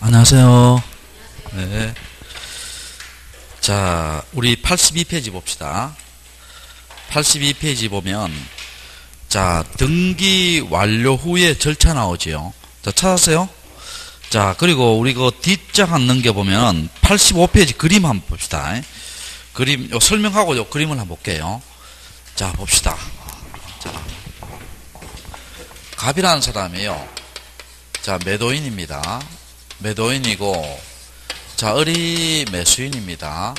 안녕하세요. 네. 자, 우리 82페이지 봅시다. 82페이지 보면, 자, 등기 완료 후에 절차 나오지요. 자, 찾았어요? 자, 그리고 우리 그 뒷장 한 넘겨보면, 85페이지 그림 한번 봅시다. 그림, 요 설명하고 요 그림을 한번 볼게요. 자, 봅시다. 자, 갑이라는 사람이에요. 자, 매도인입니다. 매도인이고, 자, 을이 매수인입니다.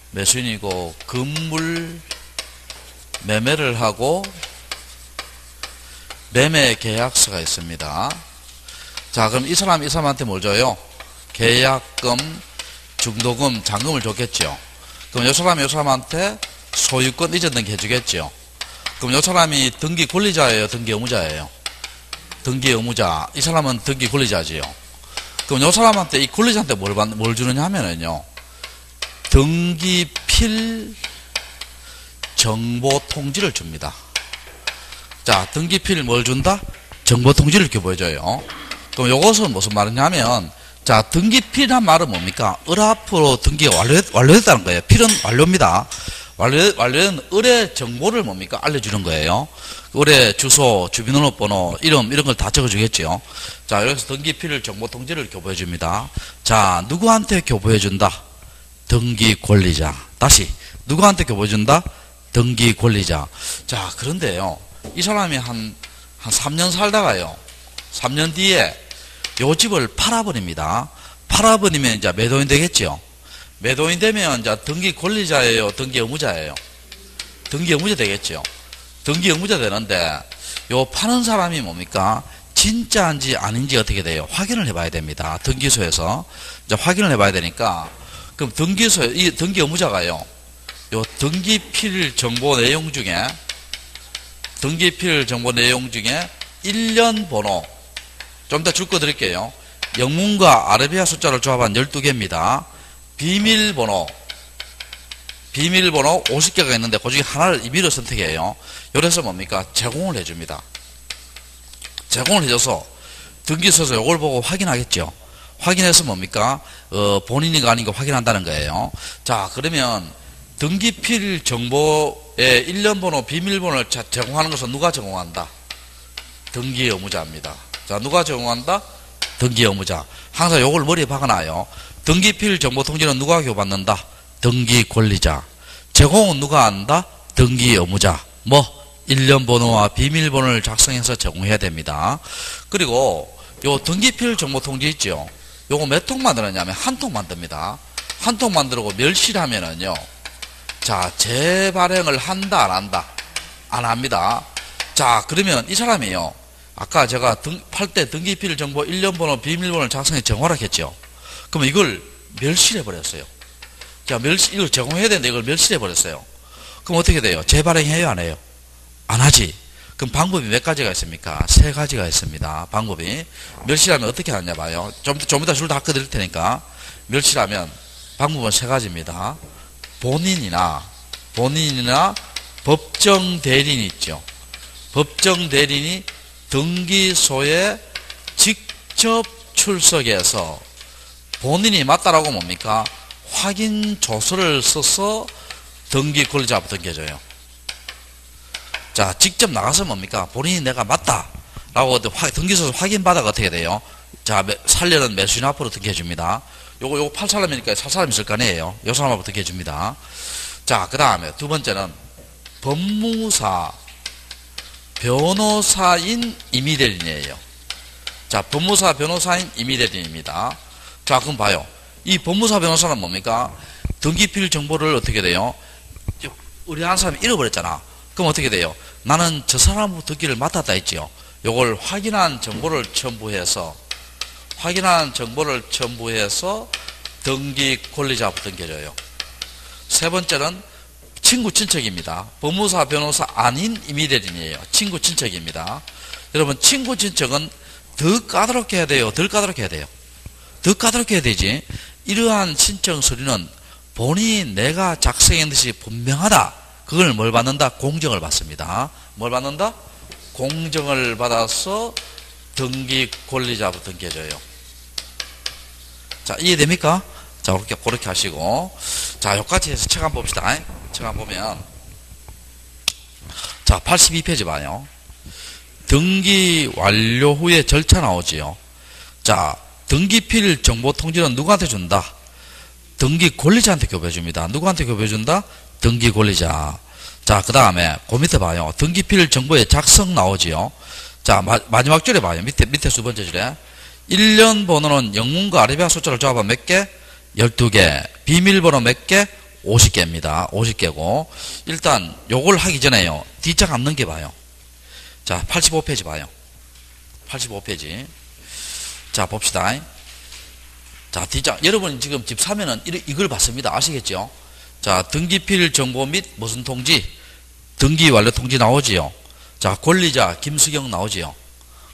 매수인이고, 건물 매매를 하고, 매매 계약서가 있습니다. 자, 그럼 이 사람한테 뭘 줘요? 계약금, 중도금, 잔금을 줬겠죠. 그럼 이 사람한테 소유권 이전 등기 해주겠죠. 그럼 이 사람이 등기 권리자예요? 등기 의무자예요? 등기 의무자. 이 사람은 등기 권리자지요. 그럼 이 사람한테, 이 권리자한테 뭘 주느냐 하면은요, 등기필 정보 통지를 줍니다. 자, 등기필 뭘 준다? 정보 통지를 이렇게 보여줘요. 그럼 요것은 무슨 말이냐면, 자, 등기필이란 말은 뭡니까? 을 앞으로 등기가 완료됐다는 거예요. 필은 완료입니다. 완료된 을의 정보를 뭡니까? 알려주는 거예요. 을의 주소, 주민등록번호, 이름, 이런 걸 다 적어주겠죠. 자, 여기서 등기필 정보 통지를 교부해줍니다. 자, 누구한테 교부해준다? 등기 권리자. 다시, 누구한테 교부해준다? 등기 권리자. 자, 그런데요, 이 사람이 한 3년 살다가요, 3년 뒤에 요 집을 팔아버립니다. 팔아버리면 이제 매도인 되겠죠. 매도인 되면 이제 등기 권리자예요? 등기 의무자예요? 등기 의무자 되겠죠. 등기 의무자 되는데, 요 파는 사람이 뭡니까? 진짜인지 아닌지 어떻게 돼요? 확인을 해봐야 됩니다. 등기소에서. 이제 확인을 해봐야 되니까, 그럼 이 등기 의무자가요, 요 등기필 정보 내용 중에, 1년 번호, 좀 이따 줄 거 드릴게요. 영문과 아라비아 숫자를 조합한 12개입니다. 비밀번호 50개가 있는데 그 중에 하나를 임의로 선택해요. 이래서 뭡니까? 제공을 해줍니다. 제공을 해줘서 등기소에서 이걸 보고 확인하겠죠. 확인해서 뭡니까? 본인이가 아닌가 확인한다는 거예요. 자, 그러면 등기필 정보의 1년 번호, 비밀번호를 제공하는 것은 누가 제공한다? 등기 의무자입니다. 자, 누가 제공한다? 등기 의무자. 항상 요걸 머리에 박아놔요. 등기필 정보 통지는 누가 교받는다? 등기 권리자. 제공은 누가 한다? 등기 의무자. 1년 번호와 비밀번호를 작성해서 제공해야 됩니다. 그리고 요 등기필 정보 통지 있죠? 요거 몇 통 만들었냐면 한 통 만듭니다. 한 통 만들고 멸실하면은요, 자, 재발행을 한다, 안 한다? 안 합니다. 자, 그러면 이 사람이요, 아까 제가 팔 때 등기필 정보 1년 번호, 비밀번호를 작성해 정화라 했죠. 그럼 이걸 멸실해버렸어요. 자, 이걸 제공해야 되는데 이걸 멸실해버렸어요. 그럼 어떻게 돼요? 재발행해요, 안 해요? 안 하지. 그럼 방법이 몇 가지가 있습니까? 3가지가 있습니다. 방법이. 멸실하면 어떻게 하느냐 봐요. 좀 이따 줄 다 끄드릴 테니까. 멸실하면 방법은 3가지입니다. 본인이나 법정 대리인이 있죠. 법정 대리인이 등기소에 직접 출석해서 본인이 맞다라고 뭡니까? 확인 조서를 써서 등기 권리자 앞에 등겨줘요. 자, 직접 나가서 뭡니까? 본인이 내가 맞다라고 등기소에서 확인받아가 어떻게 돼요? 자, 살려는 매수인 앞으로 등겨줍니다. 요거 팔 사람이니까 살 사람 있을 거 아니에요? 요 사람 앞으로 등겨줍니다. 자, 그 다음에 두 번째는 법무사, 변호사인 임의대리인이에요. 자, 법무사, 변호사인 임의대리인입니다. 자, 그럼 봐요. 이 법무사, 변호사는 뭡니까? 등기필 정보를 어떻게 돼요? 우리 한 사람이 잃어버렸잖아. 그럼 어떻게 돼요? 나는 저 사람부터 등기를 맡았다 했지요. 요걸 확인한 정보를 첨부해서 등기 권리자 앞으로 등겨줘요. 세 번째는 친구 친척입니다. 법무사, 변호사 아닌 임의대리인이에요. 친구 친척입니다. 여러분, 친구 친척은 더 까다롭게 해야 돼요? 덜 까다롭게 해야 돼요? 더 까다롭게 해야 되지. 이러한 신청 서류는 본인이 내가 작성한 듯이 분명하다. 그걸 뭘 받는다? 공정을 받습니다. 뭘 받는다? 공정을 받아서 등기 권리자부터 등기해줘요. 자, 이해됩니까? 자, 그렇게 하시고. 자, 여기까지 해서 책 한번 봅시다. 책 한번 보면. 자, 82페이지 봐요. 등기 완료 후에 절차 나오지요. 자, 등기필 정보 통지는 누구한테 준다? 등기 권리자한테 교부해줍니다. 누구한테 교부해준다? 등기 권리자. 자, 그 다음에 그 밑에 봐요. 등기필 정보의 작성 나오지요. 자, 마지막 줄에 봐요. 밑에 두 번째 줄에 1년 번호는 영문과 아라비아 숫자를 조합한 몇 개? 12개. 비밀번호 몇 개? 50개입니다. 50개고 일단 요걸 하기 전에요. 뒷장 안 넘겨봐요. 자, 85페이지 봐요. 85페이지. 자, 봅시다. 자, 뒷장. 여러분 지금 집 사면은 이걸 받습니다. 아시겠죠? 자, 등기필 정보 및 무슨 통지? 등기 완료 통지 나오지요. 자, 권리자 김수경 나오지요.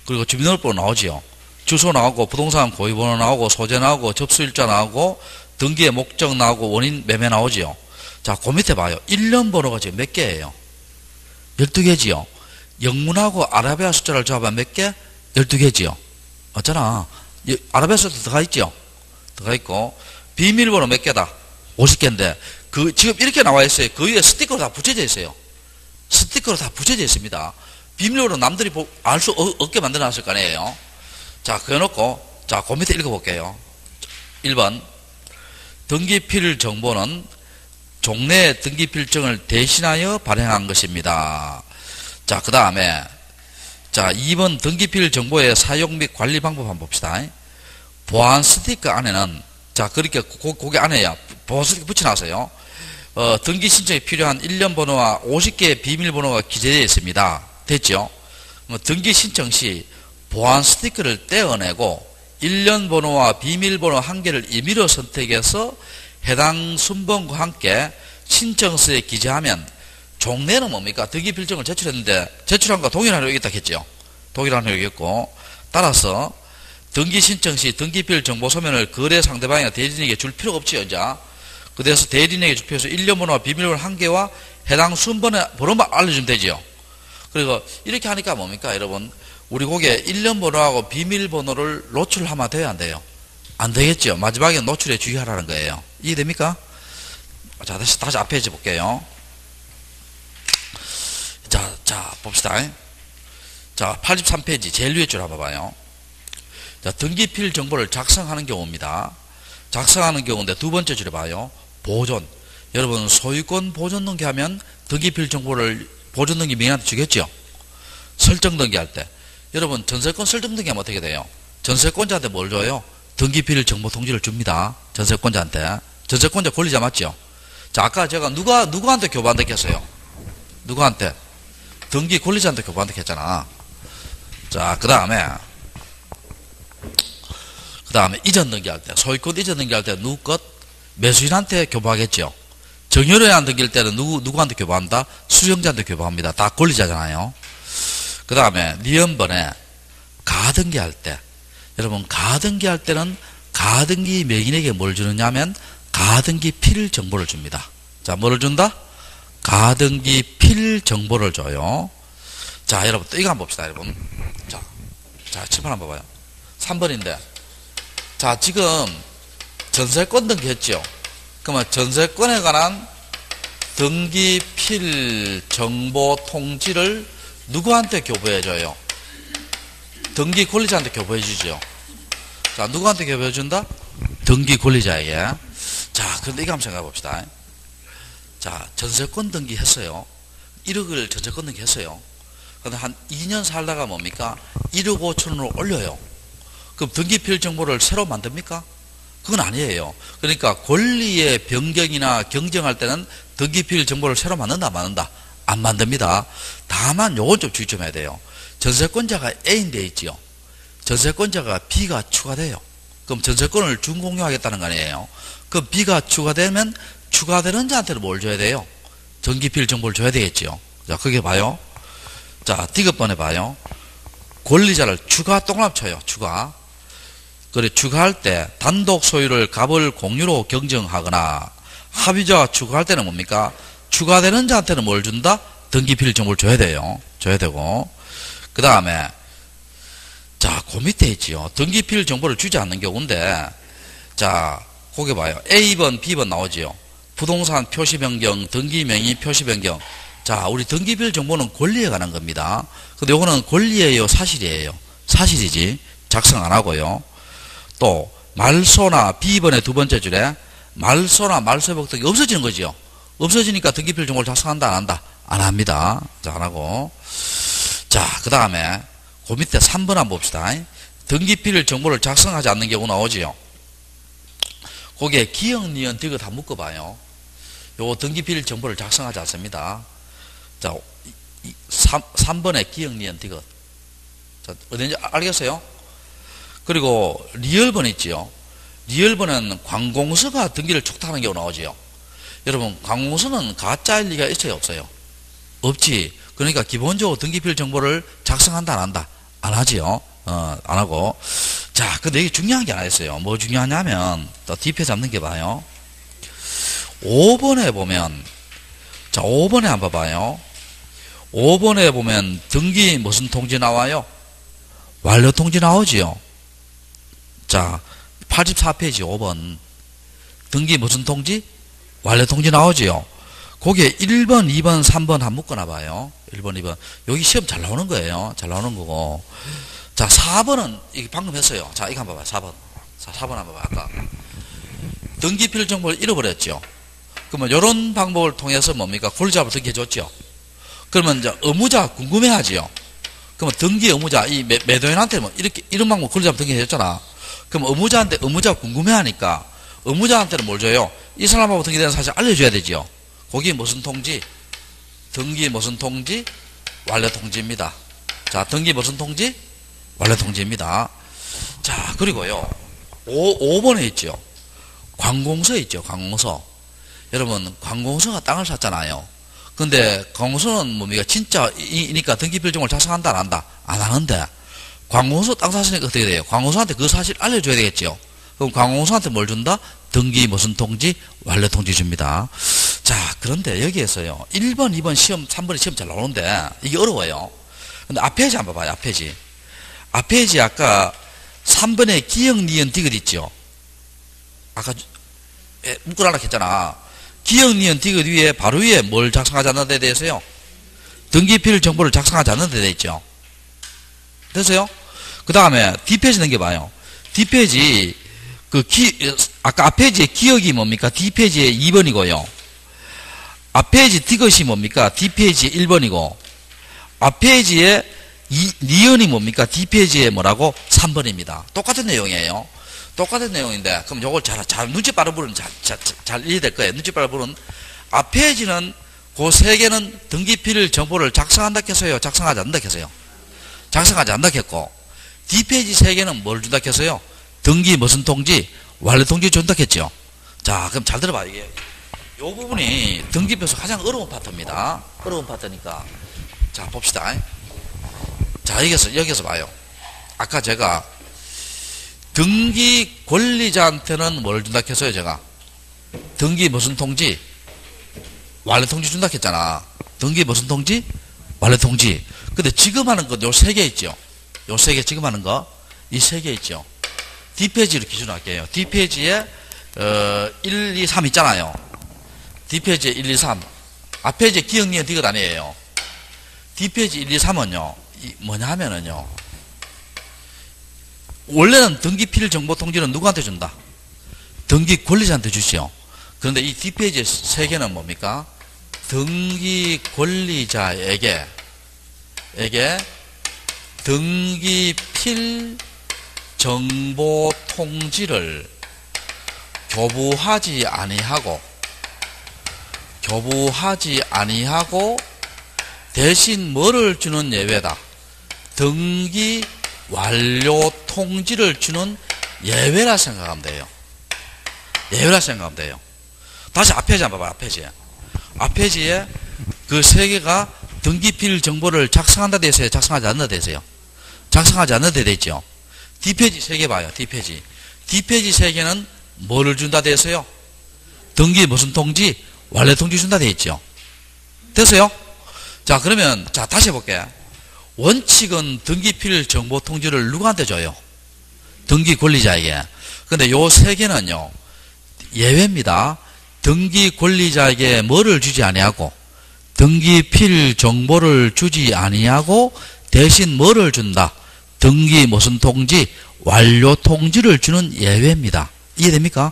그리고 주민등록번호 나오지요. 주소 나오고 부동산 고유번호 나오고 소재 나오고 접수일자 나오고 등기의 목적 나오고 원인 매매 나오지요. 자, 그 밑에 봐요. 1년 번호가 지금 몇 개예요? 12개지요. 영문하고 아라비아 숫자를 조합한 몇 개? 12개지요. 맞잖아. 아라비아 숫자 들어가 있죠? 들어가 있고 비밀번호 몇 개다? 50개인데 지금 이렇게 나와 있어요. 그 위에 스티커로 다 붙여져 있어요. 스티커로 다 붙여져 있습니다. 비밀번호 남들이 알 수 없게 만들어 놨을 거 아니에요. 자, 그래놓고 자, 그 밑에 읽어볼게요. 1번 등기필 정보는 종래 등기필증을 대신하여 발행한 것입니다. 자, 그 다음에 자, 2번 등기필 정보의 사용 및 관리 방법 한번 봅시다. 보안 스티커 안에는 자, 그렇게 고개 안에야 보안 스티커 붙여놨어요. 등기 신청에 필요한 1년 번호와 50개의 비밀번호가 기재되어 있습니다. 됐죠? 등기 신청 시 보안 스티커를 떼어내고 1년 번호와 비밀번호 한 개를 임의로 선택해서 해당 순번과 함께 신청서에 기재하면 종래는 뭡니까? 등기필증을 제출했는데 제출한 거 동일한 효력이 있다 했죠. 동일한 효력이 있고 따라서 등기 신청 시 등기필 정보 소면을 거래 상대방이나 대리인에게 줄 필요가 없지요. 이제 그래서 대리인에게 줄 필요해서 1년 번호와 비밀번호 한 개와 해당 순번의 번호만 알려주면 되지요. 그리고 이렇게 하니까 뭡니까 여러분? 우리 거기에 1년 번호하고 비밀번호를 노출하면 돼야 안 돼요? 안 되겠죠. 마지막에 노출에 주의하라는 거예요. 이해됩니까? 자, 다시 앞에 이제 볼게요. 자, 봅시다. 자, 83페이지 제일 위에 줄 한번 봐요. 자, 등기필 정보를 작성하는 경우입니다. 작성하는 경우인데 두 번째 줄에 봐요. 보존. 여러분 소유권 보존 등기하면 등기필 정보를 보존 등기 명의한테 주겠죠. 설정 등기할 때 여러분 전세권 설정 등기하면 어떻게 돼요? 전세권자한테 뭘 줘요? 등기필 정보 통지를 줍니다. 전세권자한테. 전세권자 권리자 맞죠? 자, 아까 제가 누구한테 교부한다고 했어요? 누구한테? 등기 권리자한테 교부한다고 했잖아. 자, 그 다음에 이전 등기할 때, 소유권 이전 등기할 때 누구 것? 매수인한테 교부하겠죠. 정유래한 등기할 때는 누구한테 교부한다? 수령자한테 교부합니다. 다 권리자잖아요. 그 다음에 니은번에 가등기할 때, 여러분 가등기할 때는 가등기 명인에게 뭘 주느냐 하면 가등기 필 정보를 줍니다. 자, 뭐를 준다? 가등기 필 정보를 줘요. 자, 여러분 또 이거 한번 봅시다. 여러분 자, 칠판 한번 봐봐요. 3번인데 자, 지금 전세권 등기했죠. 그러면 전세권에 관한 등기필 정보 통지를 누구한테 교부해줘요? 등기 권리자한테 교부해주죠. 자, 누구한테 교부해준다? 등기 권리자에게. 자, 그런데 이거 한번 생각해 봅시다. 자, 전세권 등기했어요. 1억을 전세권 등기했어요. 그런데 한 2년 살다가 뭡니까? 1억 5천원으로 올려요. 그럼 등기필 정보를 새로 만듭니까? 그건 아니에요. 그러니까 권리의 변경이나 경정할 때는 등기필 정보를 새로 만든다, 안 만든다? 안 만듭니다. 다만 요건 좀 주의 좀 해야 돼요. 전세권자가 A인데 있지요. 전세권자가 B가 추가돼요. 그럼 전세권을 준공유하겠다는 거 아니에요. 그럼 B가 추가되면 추가되는 자한테는 뭘 줘야 돼요? 등기필 정보를 줘야 되겠지요. 자, 그게 봐요. 자, 디귿번에 봐요. 권리자를 추가 동그라미 쳐요. 추가. 그래, 추가할 때 단독 소유를 갑을 공유로 경정하거나 합의자가 추가할 때는 뭡니까? 추가되는 자한테는 뭘 준다? 등기필 정보를 줘야 돼요. 줘야 되고. 그 다음에 자, 그 밑에 있지요. 등기필 정보를 주지 않는 경우인데 자, 거기 봐요. A번, B번 나오지요. 부동산 표시 변경, 등기 명의 표시 변경. 자, 우리 등기별 정보는 권리에 관한 겁니다. 근데 요거는 권리예요, 사실이에요? 사실이지. 작성 안 하고요. 또 말소나 B번의 두 번째 줄에 말소나 말소회복 등이 없어지는 거지요. 없어지니까 등기별 정보를 작성한다 안 한다? 안 합니다. 자, 안 하고. 자, 그 다음에 그 밑에 3번 한번 봅시다. 등기필 정보를 작성하지 않는 경우 나오지요. 거기에 기억, 니은, 디귿 다 묶어봐요. 요 등기필 정보를 작성하지 않습니다. 자, 3번에 기억, 니은, 디귿. 자, 어딘지 알겠어요? 그리고 리얼번 있지요. 리얼번은 관공서가 등기를 촉탁하는 경우 나오지요. 여러분, 관공서는 가짜일 리가 있어요, 없어요? 없지. 그러니까 기본적으로 등기필 정보를 작성한다, 안 한다? 안 하지요. 안 하고. 자, 근데 이게 중요한 게 하나 있어요. 뭐 중요하냐면, 또 뒤에 잡는 게 봐요. 5번에 보면, 자, 5번에 한번 봐요. 5번에 보면 등기 무슨 통지 나와요? 완료 통지 나오지요. 자, 84페이지 5번. 등기 무슨 통지? 완료 통지 나오지요. 거기에 1번, 2번, 3번 한번 묶어놔 봐요. 1번, 2번. 여기 시험 잘 나오는 거예요. 잘 나오는 거고. 자, 4번은, 이게 방금 했어요. 자, 이거 한번 봐봐요. 4번. 자, 4번 한번 봐요. 아까. 등기필 정보를 잃어버렸죠. 그러면 이런 방법을 통해서 뭡니까? 권리자로 등기해줬죠. 그러면 이제 의무자 궁금해 하지요. 그러면 등기 의무자, 이 매도인한테 뭐 이렇게, 이런 방법 권리자로 등기해줬잖아. 그럼 의무자한테, 의무자가 궁금해 하니까 의무자한테는 뭘 줘요? 이 사람하고 등기되는 사실 알려줘야 되지요. 거기 무슨 통지? 등기 무슨 통지? 완료 통지입니다. 자, 등기 무슨 통지? 완료 통지입니다. 자, 그리고요. 5번에 있죠. 관공서 있죠. 관공서. 여러분, 관공서가 땅을 샀잖아요. 근데 관공서는 뭡니까? 진짜이니까 등기필 정보를 작성한다, 안 한다? 안 하는데. 관공서 땅 샀으니까 어떻게 돼요? 관공서한테 그 사실 알려줘야 되겠죠. 그럼 관공서한테 뭘 준다? 등기 무슨 통지? 완료 통지 줍니다. 자, 그런데 여기에서요. 1번, 2번 시험, 3번에 시험 잘 나오는데 이게 어려워요. 근데 앞페이지 한번 봐요. 앞페이지. 앞페이지 아까 3번에 기억, 니은, 디귿 있죠. 아까 묶어놔라 했잖아. 기억, 니은, 디귿 위에 바로 위에 뭘 작성하지 않는 데 대해서요? 등기필 정보를 작성하지 않는 데 있죠. 됐어요? 그 다음에 뒷페이지 넘겨봐요. 뒷페이지 아까 앞페이지에 기억이 뭡니까? 뒷페이지에 2번이고요. 앞페이지 디귿이 뭡니까? 뒷페이지에 1번이고 앞페이지에 니은이 뭡니까? 뒷페이지에 뭐라고? 3번입니다. 똑같은 내용이에요. 똑같은 내용인데 그럼 요걸 잘 눈치 빠른 분은 잘 이해될 거예요. 눈치 빠른 분은 앞페이지는 그 세 개는 등기필 정보를 작성한다 해서요. 작성하지 않는다 해서요. 작성하지 않는다 했고 뒷페이지 세 개는 뭘 준다 했어요? 등기 무슨 통지? 완료 통지 준다 했죠. 자, 그럼 잘 들어봐. 이게 요 부분이 등기표에서 가장 어려운 파트입니다. 어려운 파트니까 자 봅시다. 자, 여기서 봐요. 아까 제가 등기 권리자한테는 뭘 준다 했어요? 제가 등기 무슨 통지? 완료 통지 준다 했잖아. 등기 무슨 통지? 완료 통지. 근데 지금 하는 건 요 세 개 있죠. 요 세 개 지금 하는 거 이 세 개 있죠. 뒷페이지를 기준으로 할게요. 뒷페이지에 1, 2, 3 있잖아요. 뒷페이지에 1, 2, 3 앞페이지에 기억, 니은, 디귿 아니에요. 뒷페이지 1, 2, 3은요 뭐냐 하면은요 원래는 등기필 정보 통지는 누구한테 준다? 등기 권리자한테 주시오. 그런데 이 뒷페이지 세 개는 뭡니까? 등기 권리자에게 등기필 정보 통지를 교부하지 아니하고 대신 뭐를 주는 예외다? 등기 완료 통지를 주는 예외라 생각하면 돼요. 예외라 생각하면 돼요. 다시 앞페이지 한번 봐봐요. 앞페이지에 그 세 개가 등기필 정보를 작성한다 되세요? 작성하지 않는다 되세요? 작성하지 않는다 되죠. 뒷페이지 세 개 봐요. 뒷페이지 세 개는 뭐를 준다 되세요? 등기 무슨 통지? 완료 통지 준다 돼 있죠. 됐어요? 자, 그러면 자 다시 해볼게. 원칙은 등기필 정보 통지를 누구한테 줘요? 등기 권리자에게. 근데 요 세 개는요, 예외입니다. 등기 권리자에게 뭐를 주지 아니하고, 등기필 정보를 주지 아니하고, 대신 뭐를 준다? 등기 무슨 통지? 완료 통지를 주는 예외입니다. 이해됩니까?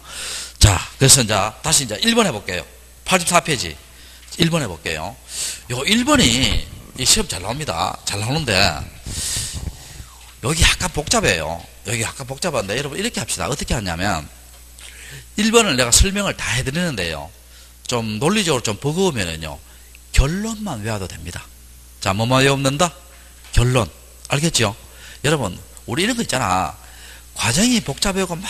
자, 그래서 이제 다시 이제 1번 해볼게요. 84페이지. 1번 해볼게요. 요 1번이 이 시험 잘 나옵니다. 잘 나오는데, 여기 약간 복잡해요. 여기 약간 복잡한데, 여러분 이렇게 합시다. 어떻게 하냐면, 1번을 내가 설명을 다 해드리는데요. 좀 논리적으로 좀 버거우면은요, 결론만 외워도 됩니다. 자, 뭐만 외운다? 결론. 알겠죠? 여러분, 우리 이런 거 있잖아. 과정이 복잡하고 막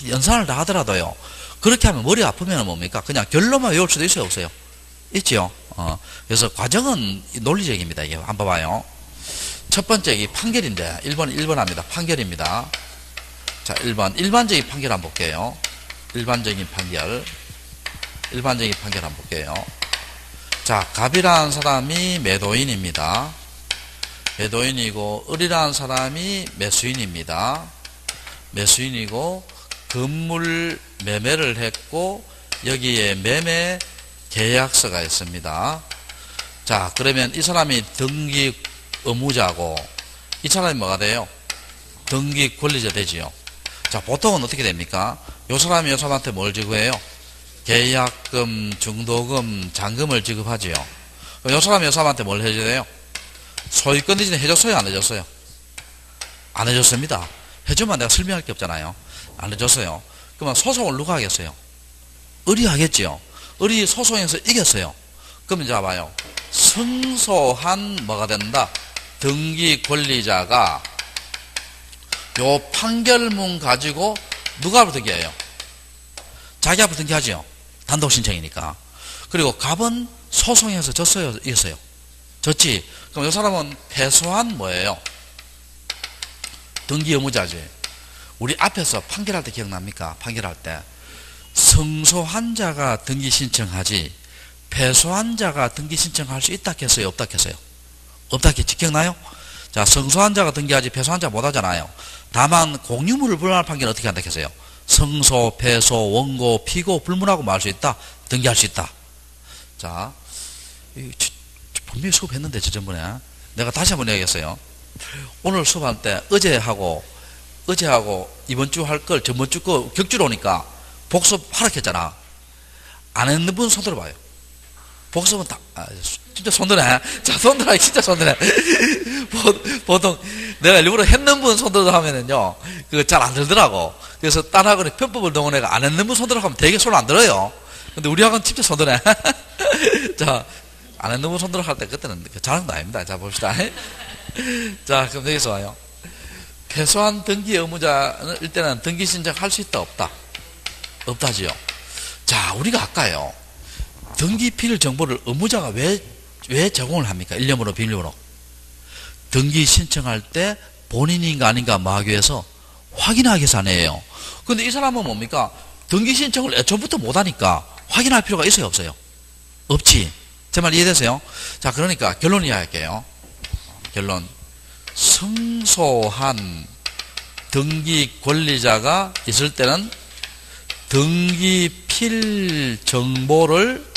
연산을 다 하더라도요. 그렇게 하면 머리 아프면 뭡니까? 그냥 결론만 외울 수도 있어요, 없어요? 있지요? 그래서 과정은 논리적입니다. 이게 한번 봐봐요. 첫 번째 이 판결인데 1번 합니다. 판결입니다. 자, 1번 일반적인 판결 한번 볼게요. 일반적인 판결 한번 볼게요. 자, 갑이라는 사람이 매도인입니다. 매도인이고 을이라는 사람이 매수인입니다. 매수인이고 건물 매매를 했고 여기에 매매 계약서가 있습니다. 자, 그러면 이 사람이 등기 의무자고 이 사람이 뭐가 돼요? 등기 권리자 되지요. 자, 보통은 어떻게 됩니까? 요 사람이 요 사람한테 뭘 지급해요? 계약금, 중도금, 잔금을 지급하지요. 요 사람이 요 사람한테 뭘 해줘야 돼요? 소유권 이전에 해줬어요? 안 해줬어요? 안 해줬습니다. 해주면 내가 설명할 게 없잖아요. 안 해줬어요. 그러면 소송을 누가 하겠어요? 을이 하겠지요. 을이 소송에서 이겼어요. 그러면 이제 봐봐요. 승소한 뭐가 된다? 등기 권리자가 요 판결문 가지고 누가 앞으로 등기해요? 자기 앞으로 등기하지요. 단독 신청이니까. 그리고 갑은 소송에서 졌어요? 이겼어요? 졌지. 그럼 이 사람은 패소한 뭐예요? 등기 의무자지. 우리 앞에서 판결할 때 기억납니까? 판결할 때 승소한 자가 등기 신청하지 패소한 자가 등기 신청할 수 있다 했어요? 없다 했어요? 없다 했지. 기억나요? 자, 승소한 자가 등기하지 패소한 자가 못하잖아요. 다만 공유물을 불문할 판결은 어떻게 한다 했어요? 승소, 패소, 원고, 피고, 불문하고 말 수 있다? 등기할 수 있다. 자, 분명히 수업했는데 저전번에 내가 다시 한번 얘기했어요. 오늘 수업할 때 어제하고 이번 주 할 걸 저번 주 거 격주로 오니까 복습 하락했잖아. 안 했는 분 손 들어봐요. 복습은 다 진짜 손 드네. 자, 손 들어. 진짜 손 드네. 보통 내가 일부러 했는 분 손 들어 하면은요 그거 잘 안 들더라고. 그래서 딴 학원에 편법을 동원해가 안 했는 분 손 들어 하면 되게 손 안 들어요. 근데 우리 학원 진짜 손 드네. 자, 안 했는 분 손 들어 할 때 그때는 자랑도 아닙니다. 자, 봅시다. 자, 그럼 여기서 와요. 패소한 등기 의무자는 일단은 등기 신청할 수 있다 없다? 없다지요. 자, 우리가 아까요 등기필 정보를 의무자가 왜 제공을 합니까? 일념으로 비밀번호. 등기 신청할 때 본인인가 아닌가 뭐 하기 위해서 확인하기 위해서 아니에요. 근데 이 사람은 뭡니까? 등기 신청을 애초부터 못하니까 확인할 필요가 있어요 없어요? 없지. 제 말 이해되세요? 자, 그러니까 결론 이야기할게요. 결론. 승소한 등기 권리자가 있을 때는 등기필 정보를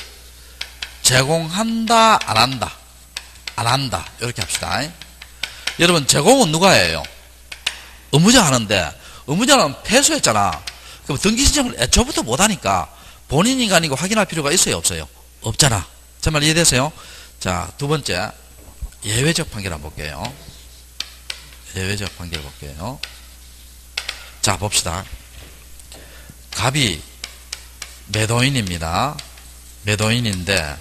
제공한다 안 한다? 안 한다. 이렇게 합시다. 여러분, 제공은 누가 해요? 의무자가 하는데 의무자는 패소했잖아. 그럼 등기 신청을 애초부터 못하니까 본인이 아니고 확인할 필요가 있어요 없어요? 없잖아. 제 말 이해되세요? 자, 두 번째 예외적 판결 한번 볼게요. 예외적 판결 볼게요. 자, 봅시다. 갑이 매도인입니다. 매도인인데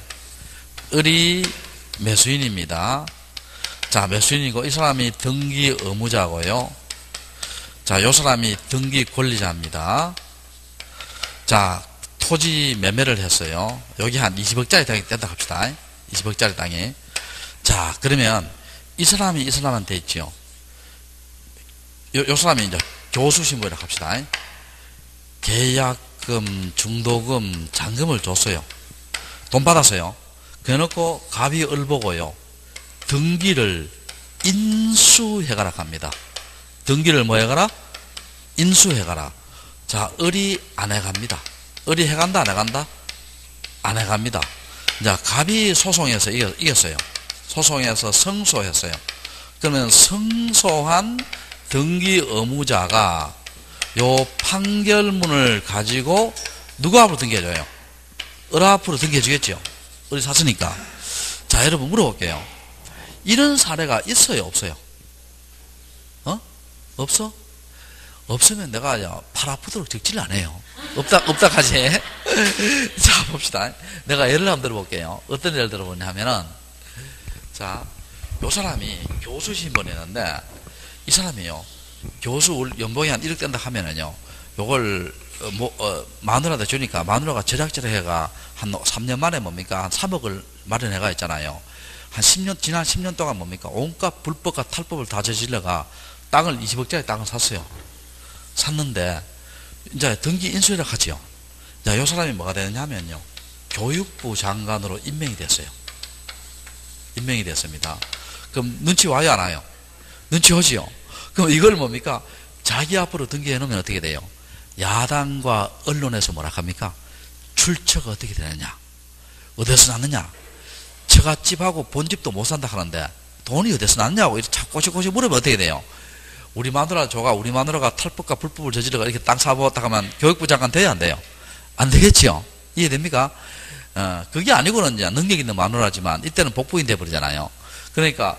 을이 매수인입니다. 자, 매수인이고 이 사람이 등기 의무자고요. 자, 요 사람이 등기 권리자입니다. 자, 토지 매매를 했어요. 여기 한 20억짜리 땅이 된다 합시다. 20억짜리 땅이. 자, 그러면 이 사람이 이 사람한테 있죠. 요 사람이 이제 교수 신고라고 합시다. 계약금, 중도금, 잔금을 줬어요. 돈 받았어요. 그래놓고 갑이 을 보고요. 등기를 인수해가라 합니다. 등기를 뭐 해가라? 인수해가라. 자, 을이 안 해갑니다. 을이 해간다, 안 해간다? 안 해갑니다. 자, 갑이 소송해서 이겼어요. 소송해서 승소했어요. 그러면 승소한 등기 의무자가 요 판결문을 가지고 누구 앞으로 등기해줘요? 을 앞으로 등기해주겠죠. 을이 샀으니까. 자, 여러분 물어볼게요. 이런 사례가 있어요, 없어요? 없어? 없으면 내가 팔 아프도록 적질 안 해요. 없다 하지. 자, 봅시다. 내가 예를 한번 들어볼게요. 어떤 예를 들어보냐 하면은, 자, 요 사람이 교수 신분이었는데, 이 사람이요, 교수 연봉이 한 1억 된다 하면은요, 요걸, 마누라한테 주니까, 마누라가 제작질해가 한 3년 만에 뭡니까? 한 3억을 마련해가 있잖아요. 지난 10년 동안 뭡니까? 온갖 불법과 탈법을 다 저질러가 땅을 20억짜리 땅을 샀어요. 샀는데, 이제 등기 인수를 하지요. 자, 요 사람이 뭐가 되느냐 하면요, 교육부 장관으로 임명이 됐어요. 임명이 됐습니다. 그럼 눈치 와요, 안 와요? 눈치 오지요? 그럼 이걸 뭡니까? 자기 앞으로 등기해 놓으면 어떻게 돼요? 야당과 언론에서 뭐라 합니까? 출처가 어떻게 되느냐? 어디서 났느냐? 처갓집하고 본집도 못 산다 하는데 돈이 어디서 났냐고 이렇게 꼬시꼬시 물으면 어떻게 돼요? 우리 마누라가 탈법과 불법을 저지르고 이렇게 땅 사보았다 하면 교육부 장관 돼야 안 돼요? 안 되겠지요? 이해됩니까? 그게 아니고는 이제 능력 있는 마누라지만 이때는 복부인 돼버리잖아요. 그러니까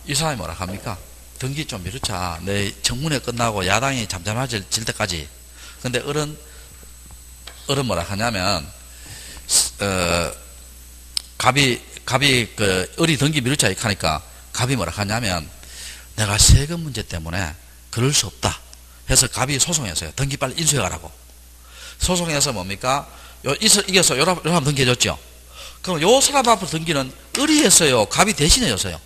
이 사람이 뭐라 합니까? 등기 좀 미루자. 내 청문회 끝나고 야당이 잠잠해질 때까지. 근데 어른 뭐라 하냐면, 갑이 을이 등기 미루자 이렇게 하니까 갑이 뭐라 하냐면, 내가 세금 문제 때문에 그럴 수 없다 해서 갑이 소송했어요. 등기 빨리 인수해 가라고. 소송해서 뭡니까? 이겨서 요 사람 등기해줬죠. 그럼 요 사람 앞으로 등기는 을이 했어요? 갑이 대신해줬어요?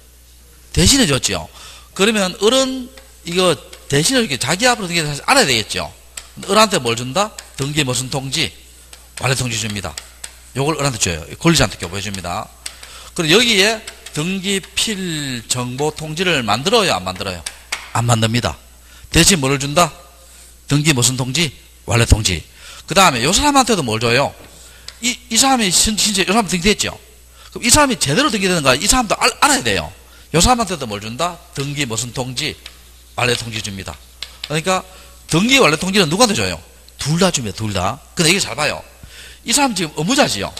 대신해줬죠. 그러면 을은 이거 대신해 이렇게 자기 앞으로 등기해서 알아야 되겠죠. 을한테 뭘 준다? 등기 무슨 통지? 관례 통지 줍니다. 요걸 을한테 줘요. 권리자한테 교부해줍니다. 그리고 여기에 등기필 정보 통지를 만들어요, 안 만들어요? 안 만듭니다. 대신 뭐를 준다? 등기 무슨 통지? 관례 통지. 그 다음에 요 사람한테도 뭘 줘요? 이 사람이 진짜 요 사람 등기됐죠? 그럼 이 사람이 제대로 등기되는가? 이 사람도 알아야 돼요. 요 사람한테도 뭘 준다? 등기 무슨 통지? 관례 통지 줍니다. 그러니까 등기 관례 통지는 누구한테 줘요? 둘 다 줍니다, 둘 다. 근데 이게 잘 봐요. 이 사람 지금 의무자지요?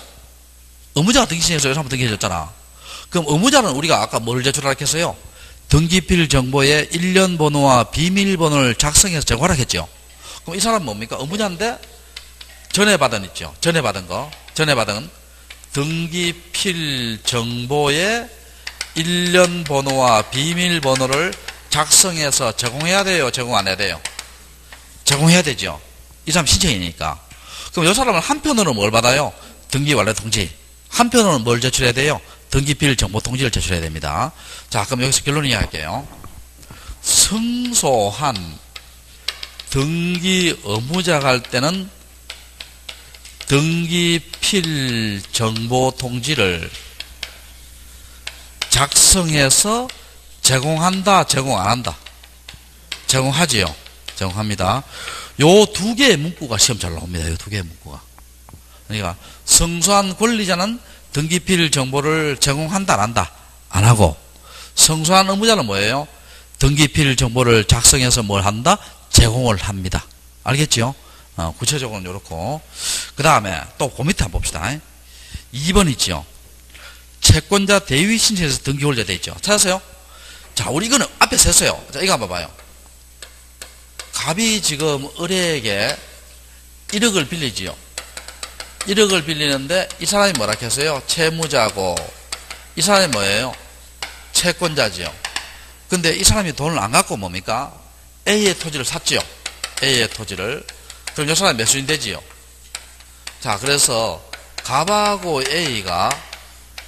의무자가 등기신해서 요 사람 등기해줬잖아. 그럼 의무자는 우리가 아까 뭘 제출하라 했어요? 등기필 정보의 일련 번호와 비밀번호를 작성해서 제공하라 했죠. 그럼 이 사람은 뭡니까? 의무자인데 전해받은 있죠. 전해받은 등기필 정보의 일련 번호와 비밀번호를 작성해서 제공해야 돼요? 제공 안 해야 돼요? 제공해야 되죠. 이 사람 신청이니까. 그럼 이 사람은 한편으로는 뭘 받아요? 등기 관례 통지. 한편으로는 뭘 제출해야 돼요? 등기필 정보 통지를 제출해야 됩니다. 자, 그럼 여기서 결론 이야기할게요. 승소한 등기 의무자가 할 때는 등기필 정보 통지를 작성해서 제공한다, 제공 안 한다? 제공하지요. 제공합니다. 요 두 개의 문구가 시험 잘 나옵니다. 요 두 개의 문구가. 그러니까 승소한 권리자는 등기필 정보를 제공한다, 안 한다? 안 하고. 승소한 의무자는 뭐예요? 등기필 정보를 작성해서 뭘 한다? 제공을 합니다. 알겠죠? 구체적으로는 이렇고. 그 다음에 또 그 밑에 한번 봅시다. 2번 있죠? 채권자 대위 신청에서 등기 올려야 돼 있죠? 찾았어요? 자, 우리 이거는 앞에 셌어요. 자, 이거 한번 봐봐요. 갑이 지금 을에게 1억을 빌리지요. 1억을 빌리는데 이 사람이 뭐라 했어요? 채무자고, 이 사람이 뭐예요? 채권자지요. 근데 이 사람이 돈을 안 갖고 뭡니까? A의 토지를 샀지요. A의 토지를. 그럼 이 사람이 매수인 되지요. 자, 그래서 갑하고 A가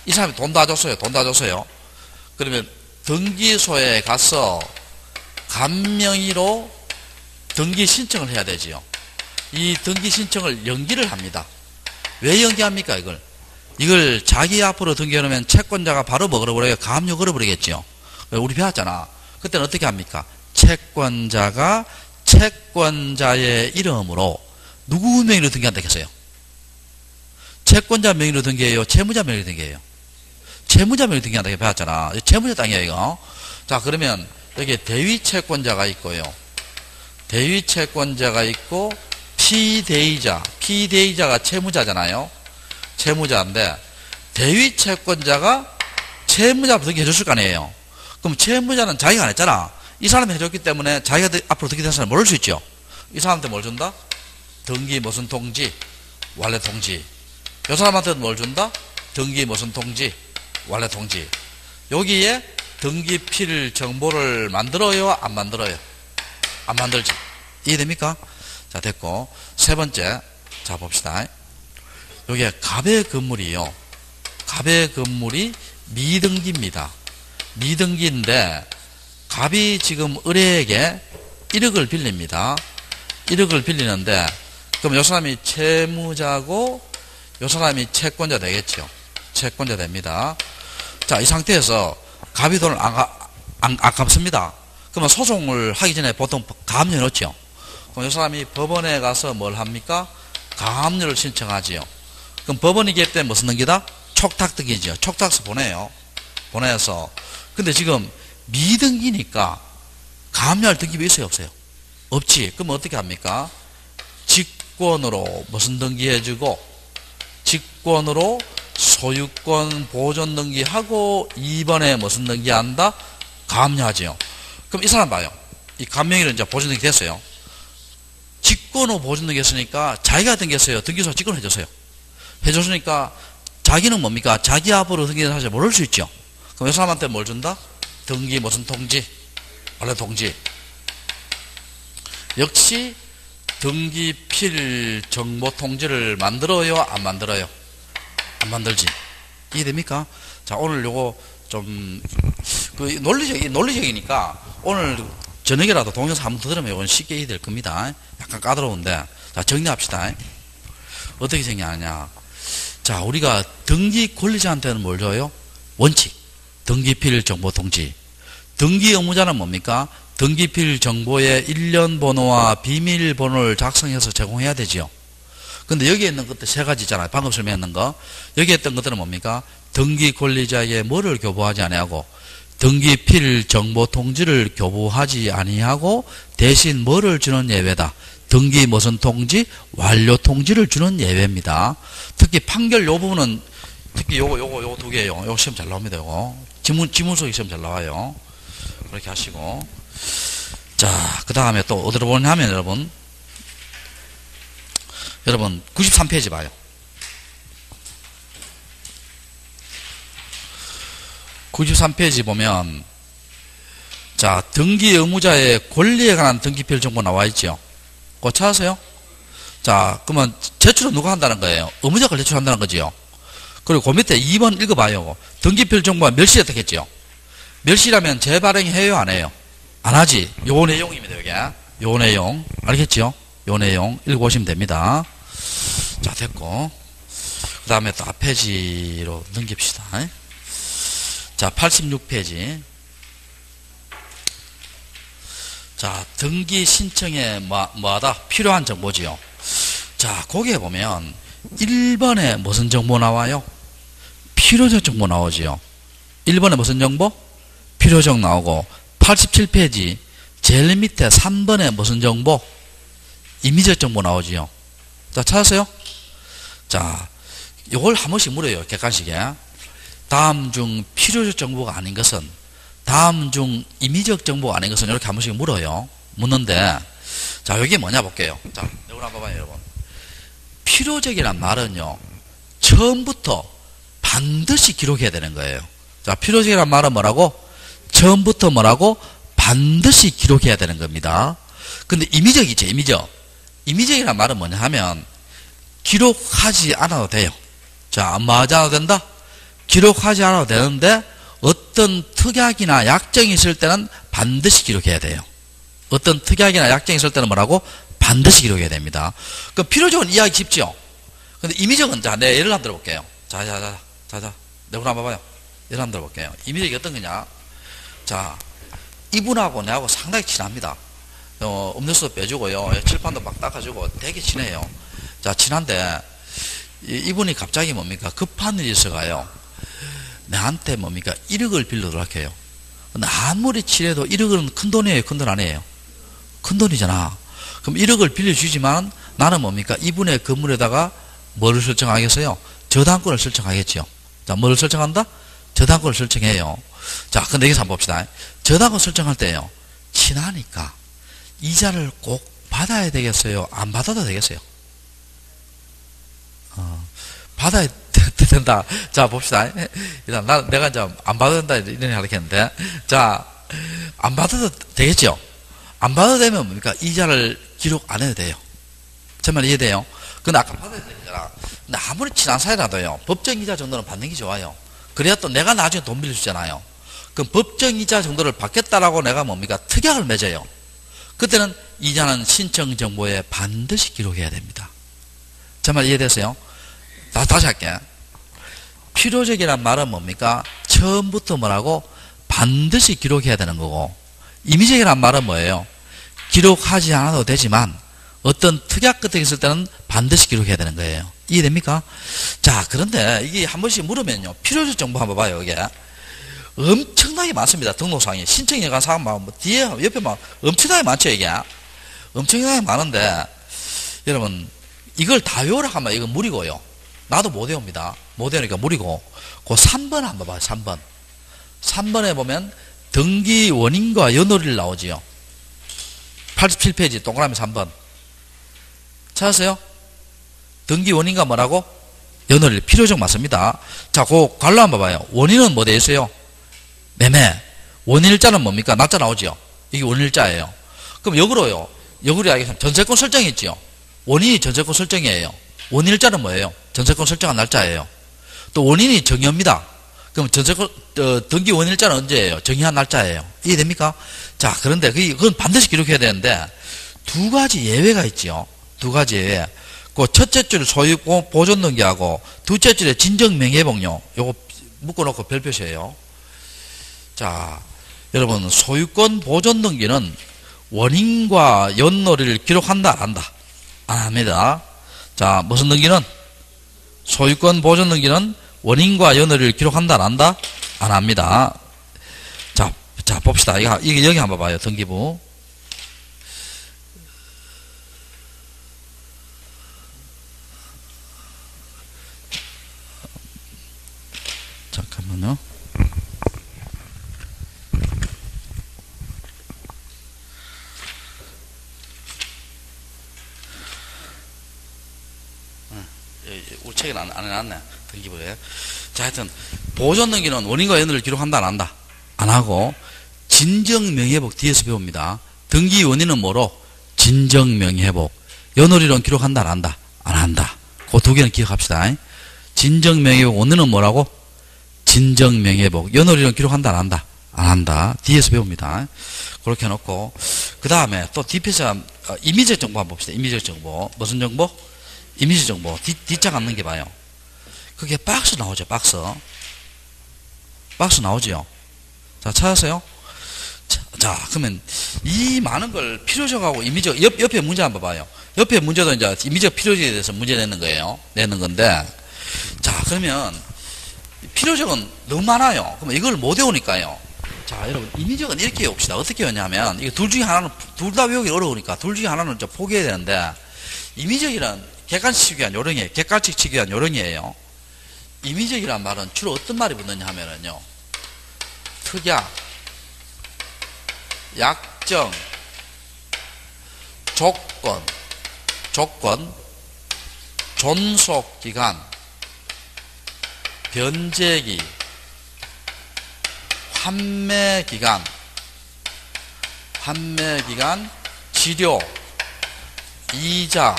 이 사람이 돈 다 줬어요. 돈 다 줬어요. 그러면 등기소에 가서 갑명의로 등기 신청을 해야 되지요. 이 등기 신청을 연기를 합니다. 왜 연기합니까, 이걸 자기 앞으로 등기해놓으면 채권자가 바로 뭐 걸어버려요? 가압류 걸어버리겠죠. 우리 배웠잖아. 그때는 어떻게 합니까? 채권자가 채권자의 이름으로 누구 명의로 등기한다 했어요? 채권자 명의로 등기해요? 채무자 명의로 등기해요? 채무자 명의로 등기한다고 배웠잖아. 채무자 땅이에요, 이거. 자, 그러면 여기 대위 채권자가 있고요. 대위 채권자가 있고, 피대위자가 채무자잖아요. 채무자인데, 대위 채권자가 채무자부터 등기해 줬을 거 아니에요. 그럼 채무자는 자기가 안 했잖아. 이 사람이 해줬기 때문에 자기가 앞으로 등기된 사람을 모를 수 있죠. 이 사람한테 뭘 준다? 등기 무슨 통지? 완료 통지. 이 사람한테는 뭘 준다? 등기 무슨 통지? 완료 통지. 여기에 등기필 정보를 만들어요? 안 만들어요? 안 만들지. 이해됩니까? 자, 됐고. 세 번째. 자, 봅시다. 여기에 갑의 건물이요. 갑의 건물이 미등기입니다. 미등기인데, 갑이 지금 을에게 1억을 빌립니다. 1억을 빌리는데, 그럼 이 사람이 채무자고, 이 사람이 채권자 되겠죠. 채권자 됩니다. 자, 이 상태에서 갑이 돈을 안 갚습니다. 그러면 소송을 하기 전에 보통 가압류 넣죠. 그럼 이 사람이 법원에 가서 뭘 합니까? 가압류를 신청하지요. 그럼 법원이 기획 때 무슨 등기다? 촉탁등기죠. 촉탁서 보내요. 보내서. 근데 지금 미등기니까 가압류할 등기비 있어요, 없어요? 없지. 그럼 어떻게 합니까? 직권으로 무슨 등기해주고, 직권으로 소유권 보존 등기하고 2번에 무슨 등기한다? 가압류하지요. 그럼 이 사람 봐요. 이 감명일은 이제 보존 등기 됐어요. 직권으로 보존 등기 했으니까 자기가 등기했어요. 등기소 직권을 해줬어요. 해줬으니까 자기는 뭡니까? 자기 앞으로 등기된 사실 모를 수 있죠. 그럼 이 사람한테 뭘 준다? 등기 무슨 통지? 원래 통지. 역시 등기필 정보 통지를 만들어요? 안 만들어요? 안 만들지. 이해됩니까? 자, 오늘 요거 좀, 논리적이니까 오늘 저녁이라도 동영상 한번 더 들으면 이건 쉽게 이해될 겁니다. 약간 까다로운데. 자, 정리합시다. 어떻게 정리하냐. 자, 우리가 등기 권리자한테는 뭘 줘요? 원칙. 등기필 정보 통지. 등기 의무자는 뭡니까? 등기필 정보의 일련 번호와 비밀번호를 작성해서 제공해야 되지요. 근데 여기에 있는 것들 세 가지 있잖아요. 방금 설명했는 거. 여기에 있던 것들은 뭡니까? 등기 권리자에게 뭐를 교부하지 아니하고, 등기필 정보 통지를 교부하지 아니하고, 대신 뭐를 주는 예외다? 등기 무슨 통지? 완료 통지를 주는 예외입니다. 특히 판결 요 부분은, 특히 요거 두 개요. 요거 시험 잘 나옵니다, 요거. 지문 속에 시험 잘 나와요. 그렇게 하시고. 자, 그 다음에 또 어디로 보냐면 여러분 93페이지 봐요. 93페이지 보면, 자, 등기 의무자의 권리에 관한 등기필 정보 나와 있죠. 그거 찾으세요? 자, 그러면 제출은 누가 한다는 거예요? 의무자가 제출한다는 거지요. 그리고 그 밑에 2번 읽어봐요. 등기필 정보가 멸실했다 했죠. 멸실하면 재발행해요, 안 해요? 안 하지. 요 내용입니다, 여기. 요 내용. 알겠죠? 요 내용 읽어보시면 됩니다. 자, 됐고. 그 다음에 또 앞페이지로 넘깁시다. 자, 86페이지. 자, 등기 신청에 뭐하다? 필요한 정보지요. 자, 거기에 보면 1번에 무슨 정보 나와요? 필요적 정보 나오지요. 1번에 무슨 정보? 필요적 나오고, 87페이지 제일 밑에 3번에 무슨 정보? 임의적 정보 나오지요. 자, 찾았어요? 자, 요걸 한 번씩 물어요. 객관식에. 다음 중 필요적 정보가 아닌 것은, 다음 중 임의적 정보가 아닌 것은 이렇게 한 번씩 물어요. 묻는데, 자, 여기 뭐냐 볼게요. 자, 이걸 한번 봐봐요, 여러분. 필요적이란 말은요, 처음부터 반드시 기록해야 되는 거예요. 자, 필요적이란 말은 뭐라고? 처음부터 뭐라고? 반드시 기록해야 되는 겁니다. 근데 임의적이죠, 임의적. 임의적이란 말은 뭐냐 하면, 기록하지 않아도 돼요. 자, 뭐 하지 않아도 된다? 기록하지 않아도 되는데, 어떤 특약이나 약정이 있을 때는 반드시 기록해야 돼요. 어떤 특약이나 약정이 있을 때는 뭐라고? 반드시 기록해야 됩니다. 그 필요적은 이해하기 쉽죠? 근데 임의적은, 자, 내 예를 한번 들어볼게요. 자, 내가 한번 봐봐요. 예를 한번 들어볼게요. 임의적이 어떤 거냐? 자, 이분하고 내하고 상당히 친합니다. 음료수 빼주고요. 칠판도 막 닦아주고 되게 친해요. 자, 친한데, 이분이 갑자기 뭡니까? 급한 일이 있어가요. 나한테 뭡니까? 1억을 빌려달라고 해요. 근데 아무리 친해도 1억은 큰 돈이에요? 큰 돈 아니에요? 큰 돈이잖아. 그럼 1억을 빌려주지만 나는 뭡니까? 이분의 건물에다가 뭐를 설정하겠어요? 저당권을 설정하겠죠. 자, 뭐를 설정한다? 저당권을 설정해요. 자, 근데 여기서 한번 봅시다. 저당권 설정할 때요. 친하니까 이자를 꼭 받아야 되겠어요? 안 받아도 되겠어요? 받아야 된다. 자, 봅시다. 일단 내가 이제 안 받아도 된다 이런 얘기 하겠는데, 자, 안 받아도 되겠죠? 안 받아도 되면 뭡니까? 이자를 기록 안 해도 돼요. 제 말 이해돼요? 근데 아까 받아야 되잖아. 근데 아무리 친한 사이라도요, 법정이자 정도는 받는 게 좋아요. 그래야 또 내가 나중에 돈 빌려주잖아요. 그럼 법정이자 정도를 받겠다라고 내가 뭡니까? 특약을 맺어요. 그때는 이자는 신청 정보에 반드시 기록해야 됩니다. 제 말 이해됐어요? 다시 할게. 필요적이란 말은 뭡니까? 처음부터 뭐라고? 반드시 기록해야 되는 거고, 임의적이란 말은 뭐예요? 기록하지 않아도 되지만 어떤 특약 같은 게 있을 때는 반드시 기록해야 되는 거예요. 이해됩니까? 자, 그런데 이게 한 번씩 물으면요, 필요적 정보 한번 봐요. 이게 엄청나게 많습니다. 등록사항이 신청에 관한 사항 뭐 뒤에 옆에 막 엄청나게 많죠. 이게 엄청나게 많은데, 여러분 이걸 다 외우라 하면 이건 무리고요. 나도 못 외웁니다. 못 외우니까 무리고. 그 3번 한번 봐요. 3번. 3번에 보면 등기 원인과 연월일 나오지요. 87페이지 동그라미 3번. 찾았어요? 등기 원인과 뭐라고? 연월일. 필요적 맞습니다. 자, 그 관로 한번 봐요. 원인은 뭐 되어 있어요? 매매. 원인일자는 뭡니까? 날짜 나오지요. 이게 원인일자예요. 그럼 역으로요. 역으로 이야기하면 전세권 설정이 있지요. 원인이 전세권 설정이에요. 원인일자는 뭐예요? 전세권 설정한 날짜예요. 또 원인이 정의입니다. 그럼 전세권 등기 원인일자는 언제예요? 정의한 날짜예요. 이해됩니까? 자, 그런데 그건 반드시 기록해야 되는데 두 가지 예외가 있지요. 두 가지 예외. 그 첫째 줄 소유권 보존 등기하고 둘째 줄에 진정 명예봉요. 요거 묶어놓고 별 표시예요. 자, 여러분 소유권 보존 등기는 원인과 연월일을 기록한다 안 한다? 안 합니다. 자, 무슨 등기는? 소유권 보존 등기는 원인과 연월일을 기록한다 안 한다? 안 합니다. 자 봅시다. 이게 여기 한번 봐요. 등기부. 잠깐만요. 우리 책에 안 해놨네. 등기부에. 자, 하여튼 보존 등기는 원인과 연월을 기록한다 안 한다? 안 하고, 진정명예회복 뒤에서 배웁니다. 등기 원인은 뭐로? 진정명예회복. 연월일은 기록한다 안 한다? 안 한다. 그 두 개는 기억합시다. 진정명예회복 원인은 뭐라고? 진정명예회복. 연월일은 기록한다 안 한다? 안 한다. 뒤에서 배웁니다. 그렇게 해놓고, 그 다음에 또 뒷표시가 임의적 정보 한번 봅시다. 임의적 정보. 무슨 정보? 임의적 정보. 뒷장 안 넘겨봐요. 그게 박스 나오죠. 박스 나오죠. 자, 찾았어요? 자, 그러면 이 많은 걸 필요적하고 임의적, 옆에 문제 한번 봐요. 옆에 문제도 이제 임의적 필요적에 대해서 문제 내는 거예요. 내는 건데, 자, 그러면 필요적은 너무 많아요. 그러면 이걸 못 외우니까요. 자, 여러분 임의적은 이렇게 외웁시다. 어떻게 외우냐면, 이거 둘 중에 하나는 둘 다 외우기 어려우니까 둘 중에 하나는 좀 포기해야 되는데, 임의적이란 객관식 치기 위한 요령이에요. 객관식 치기 위한 요령이에요. 임의적이란 말은 주로 어떤 말이 붙느냐 하면은요, 특약, 약정, 조건, 존속기간, 변제기, 환매기간, 치료, 이자,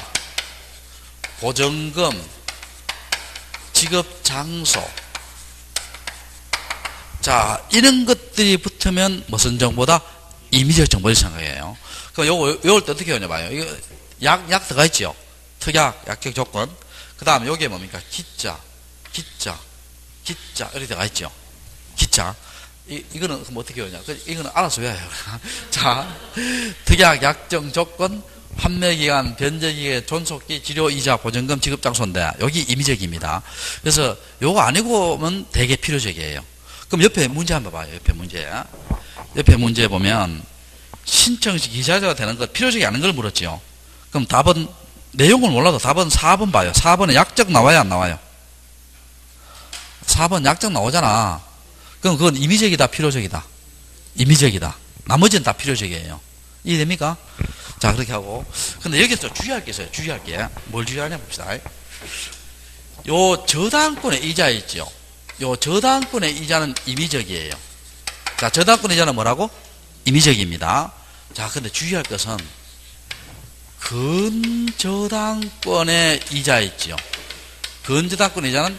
보증금, 지급장소. 자, 이런 것들이 붙으면 무슨 정보다? 임의적 정보를 생각해요. 그럼 요거 외울 때 어떻게 하냐 봐요. 이거 약 들어가 있죠. 특약, 약정 조건. 그 다음에 요게 뭡니까? 기자 이렇게 들어가 있죠. 기자. 이거는 그럼 어떻게 하냐? 이거는 알아서 외워요. 자, 특약, 약정, 조건, 판매기간, 변제기간, 존속기, 치료, 이자, 보증금, 지급장소인데 여기 임의적입니다. 그래서 요거 아니고면 되게 필요적이에요. 그럼 옆에 문제 한번 봐요. 옆에 문제 보면 신청 시 기자재가 되는 것 필요적이 않은 걸 물었죠. 그럼 답은 내용을 몰라도 답은 4번 봐요. 4번에 약정 나와요, 안 나와요? 4번 약정 나오잖아. 그럼 그건 임의적이다, 필요적이다? 임의적이다. 나머지는 다 필요적이에요. 이해됩니까? 자, 그렇게 하고. 근데 여기서 주의할 게 있어요. 주의할 게. 뭘 주의하냐 봅시다. 요 저당권의 이자 있죠. 요 저당권의 이자는 임의적이에요. 자, 저당권 이자는 뭐라고? 임의적입니다. 자, 근데 주의할 것은 근저당권의 이자 있죠. 근저당권 이자는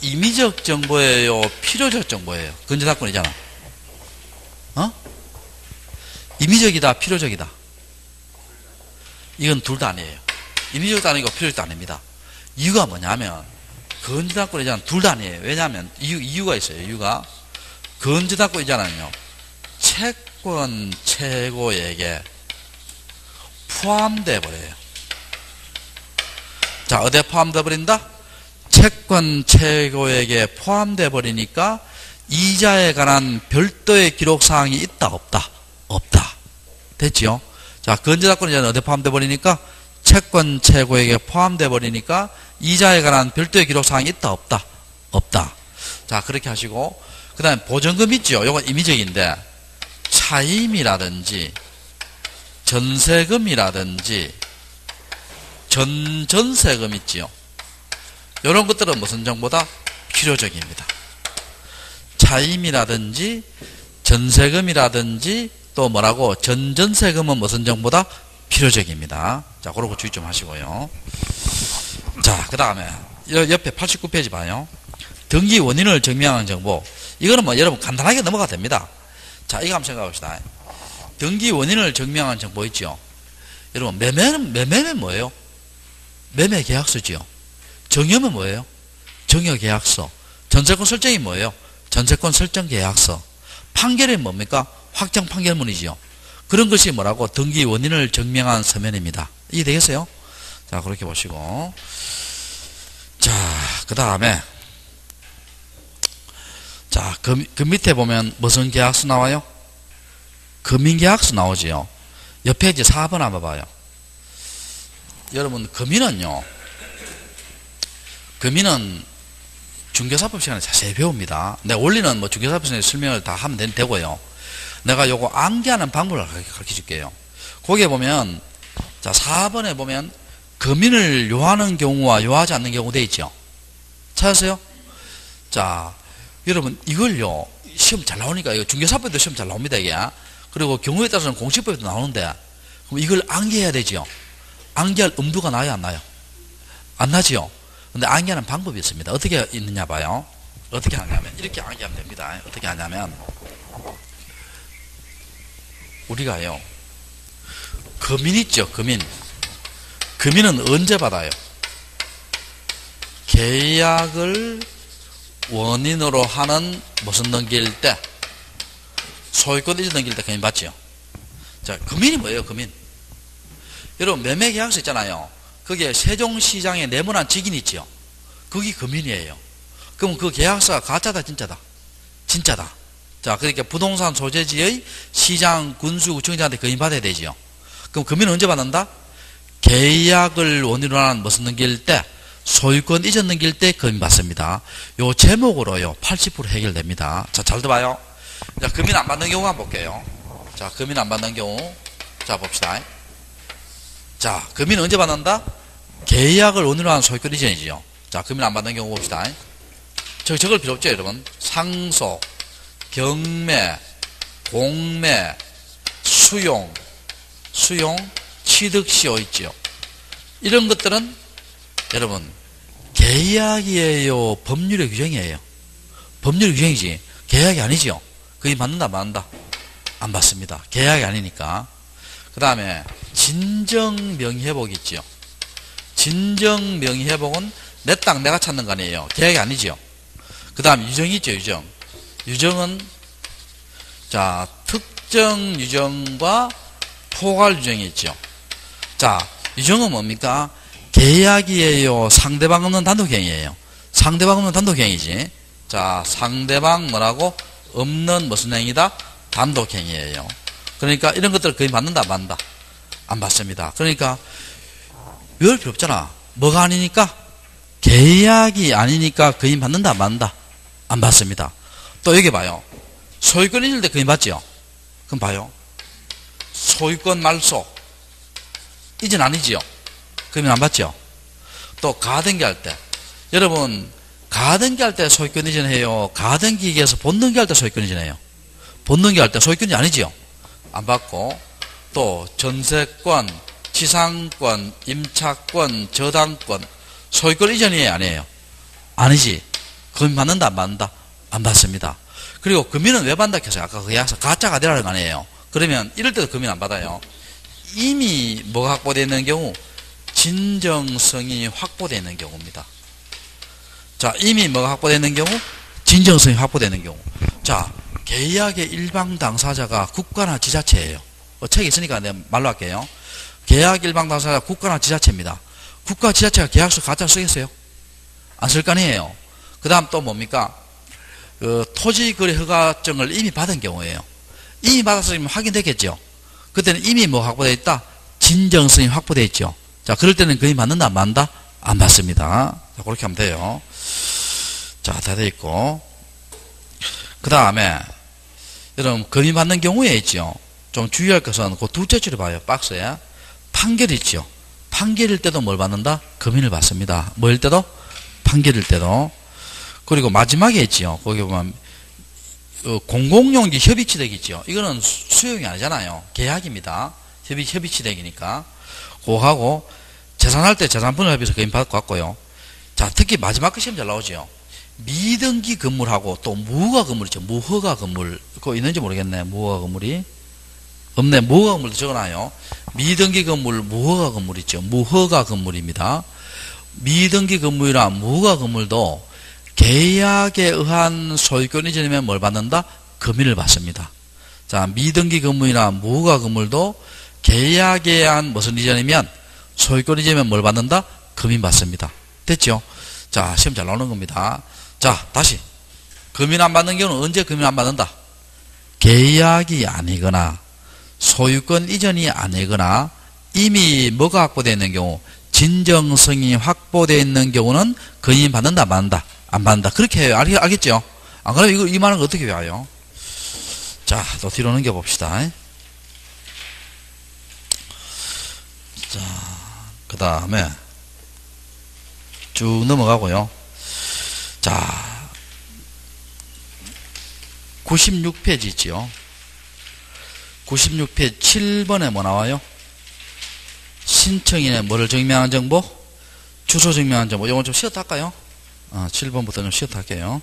임의적 정보예요, 필요적 정보예요? 근저당권 이자는 임의적이다, 필요적이다? 이건 둘 다 아니에요. 임의적도 아니고 필요적도 아닙니다. 이유가 뭐냐면 근저당권 이자는 둘 다 아니에요. 왜냐하면 이유가 있어요. 이유가 근저당권 이자는요, 채권 최고액에 포함돼 버려요. 자, 어디에 포함돼 버린다? 채권 최고액에 포함돼 버리니까 이자에 관한 별도의 기록사항이 있다, 없다? 없다. 됐지요? 자, 근저당권 이자는 어디에 포함돼 버리니까? 채권 최고액에 포함돼 버리니까 이자에 관한 별도의 기록사항이 있다, 없다? 없다. 자, 그렇게 하시고, 그 다음에 보증금 있죠? 요건 임의적인데 차임이라든지 전세금이라든지 전세금 있지요. 이런 것들은 무슨 정보다? 필요적입니다. 차임이라든지 전세금이라든지 또 뭐라고? 전세금은 무슨 정보다? 필요적입니다. 자, 그러고 주의 좀 하시고요. 자, 그 다음에 옆에 89페이지 봐요. 등기 원인을 증명하는 정보. 이거는 뭐 여러분 간단하게 넘어가도 됩니다. 자, 이거 한번 생각해 봅시다. 등기 원인을 증명하는 정보 있죠. 여러분 매매는 뭐예요? 매매 계약서지요. 정여는 뭐예요? 정여 계약서. 전세권 설정이 뭐예요? 전세권 설정 계약서. 판결이 뭡니까? 확정 판결문이지요. 그런 것이 뭐라고? 등기 원인을 증명한 서면입니다. 이해되겠어요? 자, 그렇게 보시고. 자, 그 다음에 자, 그 밑에 보면 무슨 계약서 나와요? 금인계약서 나오지요. 옆에 이제 4번 한번 봐요. 여러분, 금인은요, 금인은 중개사법 시간에 자세히 배웁니다. 내가 원리는 뭐 중개사법 시간에 설명을 다 하면 되고요. 내가 요거 암기하는 방법을 가르쳐 줄게요. 거기에 보면, 자, 4번에 보면, 금인을 요하는 경우와 요하지 않는 경우 돼 있죠. 찾았어요? 자, 여러분, 이걸요, 시험 잘 나오니까, 이거 중개사법에도 시험 잘 나옵니다, 이게. 그리고 경우에 따라서는 공시법에도 나오는데, 그럼 이걸 암기해야 되지요. 암기할 엄두가 나요, 안 나요? 안 나지요? 근데 암기하는 방법이 있습니다. 어떻게 있느냐 봐요. 어떻게 하냐면, 이렇게 암기하면 됩니다. 어떻게 하냐면, 우리가요, 금인 있죠, 금인. 금인은 언제 받아요? 계약을 원인으로 하는 무슨 등기일 때? 소유권 이전 등기일 때 금인 받지요. 자, 금인이 뭐예요, 금인? 여러분, 매매계약서 있잖아요. 거기에 세종시장에 네모난 직인이 있지요. 그게 금인이에요. 그럼 그 계약서가 가짜다, 진짜다? 진짜다. 자, 그러니까 부동산 소재지의 시장, 군수, 구청장한테 금인 받아야 되지요. 그럼 금인은 언제 받는다? 계약을 원인으로 하는 무슨 등기일 때? 소유권 이전 등기일 때 금인 받습니다. 요 제목으로요, 80% 해결됩니다. 자, 잘 들어봐요. 자, 금인 안 받는 경우 한번 볼게요. 자, 금인 안 받는 경우. 자, 봅시다. 자, 금인 언제 받는다? 계약을 원인으로 하는 소유권 이전이지요. 자, 금인 안 받는 경우 봅시다. 적을 필요 없죠, 여러분? 상속, 경매, 공매, 수용, 취득시효 있지요. 이런 것들은 여러분, 계약이에요? 법률의 규정이에요? 법률의 규정이지. 계약이 아니지요. 그게 받는다, 받는다? 안 받습니다. 계약이 아니니까. 그 다음에, 진정명의회복 있지요. 진정명의회복은 내 땅 내가 찾는 거 아니에요. 계약이 아니지요. 그 다음, 유정이 있죠, 유정. 유정은 자, 특정 유정과 포괄 유정이 있죠. 자, 유정은 뭡니까? 계약이에요? 상대방 없는 단독행위예요? 상대방 없는 단독행위지. 자, 상대방 뭐라고? 없는 무슨 행위다? 단독행위예요. 그러니까 이런 것들을 거의 받는다, 안 받는다? 안 받습니다. 그러니까 외울 필요 없잖아. 뭐가 아니니까? 계약이 아니니까 거의 받는다, 안 받는다? 안 받습니다. 또 여기 봐요. 소유권 잊을 때 거의 받죠? 그럼 봐요. 소유권 말소. 이젠 아니지요? 그러면 안 받죠? 또 가등기 할 때. 여러분, 가등기 할 때 소유권 이전해요? 가등기에서 본등기 할 때 소유권 이전해요? 본등기 할 때 소유권이 아니지요? 안 받고, 또 전세권, 지상권, 임차권, 저당권, 소유권 이전이에요? 아니에요? 아니지. 금이 받는다, 안 받는다? 안 받습니다. 그리고 금이는 왜 받는다 했어요? 아까 그 약속 가짜가 아니라는 거 아니에요? 그러면 이럴 때도 금이 안 받아요. 이미 뭐가 확보되어 있는 경우? 진정성이 확보되어 있는 경우입니다. 자, 이미 뭐가 확보되어 있는 경우? 진정성이 확보되어 있는 경우. 자, 계약의 일방 당사자가 국가나 지자체예요. 책에 있으니까 내가 말로 할게요. 계약 일방 당사자가 국가나 지자체입니다. 국가 지자체가 계약서 가짜 쓰겠어요? 안 쓸 거 아니에요. 그 다음 또 뭡니까? 토지거래 허가증을 이미 받은 경우예요. 이미 받았으면 확인되겠죠. 그때는 이미 뭐 확보되어 있다? 진정성이 확보되어 있죠. 자, 그럴 때는 거의 받는다, 안 받는다? 안 받습니다. 자, 그렇게 하면 돼요. 자, 다 되어 있고. 그 다음에, 여러분, 금이 받는 경우에 있죠. 좀 주의할 것은 그 둘째 줄에 봐요. 박스에. 판결이 있죠. 판결일 때도 뭘 받는다? 금인을 받습니다. 뭐일 때도? 판결일 때도. 그리고 마지막에 있지요. 거기 보면 공공용지 협의취득 있죠. 이거는 수용이 아니잖아요. 계약입니다. 협의취득이니까. 그거하고 재산할 때 재산분할 합의서 금인 받고 왔고요. 자, 특히 마지막 거 시험 잘 나오죠. 미등기 건물하고 또 무허가 건물 있죠. 무허가 건물. 그거 있는지 모르겠네. 무허가 건물이. 없네. 무허가 건물도 적어놔요. 미등기 건물, 무허가 건물 있죠. 무허가 건물입니다. 미등기 건물이나 무허가 건물도 계약에 의한 소유권 이전이면 뭘 받는다? 금인을 받습니다. 자, 미등기 건물이나 무허가 건물도 계약에 의한 무슨 이전이면 소유권 이전이면 뭘 받는다? 금인 받습니다. 됐죠? 자, 시험 잘 나오는 겁니다. 자, 다시. 금인 안 받는 경우는 언제 금인 안 받는다? 계약이 아니거나 소유권 이전이 아니거나 이미 뭐가 확보되어 있는 경우, 진정성이 확보되어 있는 경우는 금인 받는다, 안 받는다? 안 받는다. 그렇게 해요. 알겠죠? 안 그러면 이거 이만한 거 어떻게 외워요? 자, 또 뒤로 넘겨봅시다. 자, 그 다음에 쭉 넘어가고요. 자, 96페이지 있지요. 96페이지 7번에 뭐 나와요? 신청인의 뭐를 증명한 정보? 주소 증명한 정보. 이건 좀 쉬었다 할까요? 7번부터 좀 쉬었다 할게요.